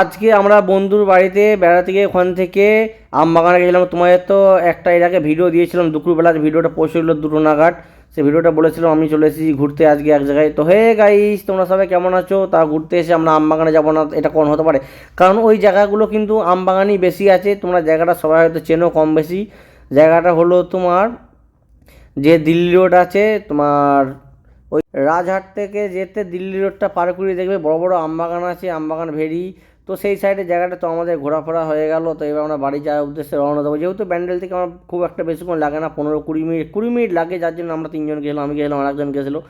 আজকে আমরা বন্ধুর বাড়িতে বেড়াতে গিয়ে ওখান থেকে আমবাগানে গেছিলাম। তোমাদের তো একটা এর আগে ভিডিও দিয়েছিলাম, দুপুরবেলার ভিডিওটা পোস্ট হলো 2টো নাগাদ। সেই ভিডিওটা বলেছিলাম আমি চলে এসেছি ঘুরতে আজকে এক জায়গায়। তো হে গাইস, তোমরা সবাই কেমন আছো? তা ঘুরতে এসে আমরা আমবাগানে যাবো না এটা কোন হতে পারে? কারণ ওই জায়গাগুলো কিন্তু আমবাগানই বেশি আছে। তোমরা জায়গাটা সবাই হয়তো চেনো কম বেশি। জায়গাটা হলো তোমার যে দিল্লি রোড আছে তোমার, ওই রাজহাট থেকে যেতে দিল্লি রোডটা পার করে দেখবে বড় বড় আমবাগান আছে, আমবাগান ভেরি। তো সেই সাইডে জায়গাটা তো আমাদের ঘোরাফেরা হয়ে গেল। তো এবার আমরা বাড়ি যাওয়ার উদ্দেশ্যে রওনা দেবো। যেহেতু ব্যান্ডেল থেকে আমার খুব একটা বেশিক্ষণ লাগে না, 15-20 মিনিট লাগে, যার জন্য আমরা তিনজন গেলাম, আমি গেলাম আর একজন গেছিলো।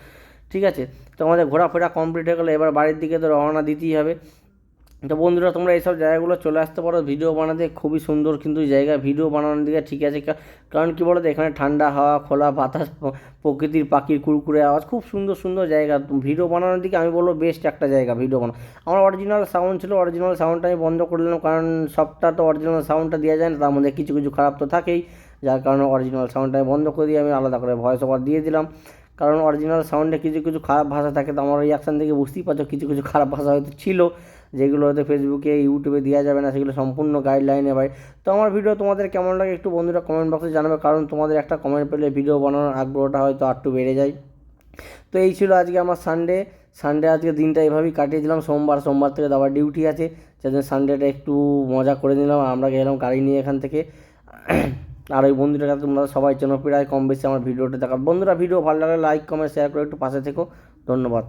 ঠিক আছে, তো আমাদের ঘোরাফেরা কমপ্লিট হয়ে গেলো, এবার বাড়ির দিকে তো রওনা দিতেই হবে। তো বন্ধুরা তোমরা এইসব জায়গাগুলো চলে আসতে পারো ভিডিও বানাতে, খুবই সুন্দর কিন্তু জায়গা ভিডিও বানানোর দিকে। ঠিক আছে, কারণ কী বলো তো, এখানে ঠান্ডা হাওয়া, খোলা বাতাস, প্রকৃতির পাখির কুরকুরে আওয়াজ, খুব সুন্দর সুন্দর জায়গা। ভিডিও বানানোর দিকে আমি বলবো বেস্ট একটা জায়গা ভিডিও বানানো। আমার অরিজিনাল সাউন্ড ছিল, অরিজিনাল সাউন্ডটা আমি বন্ধ করে দিলাম, কারণ সবটা তো অরিজিনাল সাউন্ডটা দেওয়া যায় না, তার মধ্যে কিছু কিছু খারাপ তো থাকেই। যার কারণে অরিজিনাল সাউন্ডটা আমি বন্ধ করে দিয়ে আমি আলাদা করে ভয়েস ওভার দিয়ে দিলাম। কারণ অরিজিনাল সাউন্ডে কিছু কিছু খারাপ ভাষা থাকে, তো আমার রিয়াকশান থেকে বুঝতেই পারছো কিছু কিছু খারাপ ভাষা হয়তো ছিল, যেগুলো হয়তো ফেসবুকে ইউটিউবে দেওয়া যাবে না, সেগুলো সম্পূর্ণ গাইডলাইনে ভাই। তো আমার ভিডিও তোমাদের কেমন লাগে একটু বন্ধুরা কমেন্ট বক্সে জানাবে, কারণ তোমাদের একটা কমেন্ট পেলে ভিডিও বানানোর আগ্রহটা হয়তো আরটু বেড়ে যায়। তো এই ছিল আজকে আমার সানডে আজকে দিনটা এভাবেই কাটিয়ে দিলাম। সোমবার থেকে আবার ডিউটি আছে, যাতে সানডেটা একটু মজা করে নিলাম। আমরা গেলাম গাড়ি নিয়ে এখান থেকে। আর ওই বন্ধুটার কাছে তোমরা সবাই চেনো প্রায় কম বেশি আমার ভিডিওটা দেখার। বন্ধুরা ভিডিও ভালো লাগলে লাইক কমেন্ট শেয়ার করে একটু পাশে থেকো। ধন্যবাদ।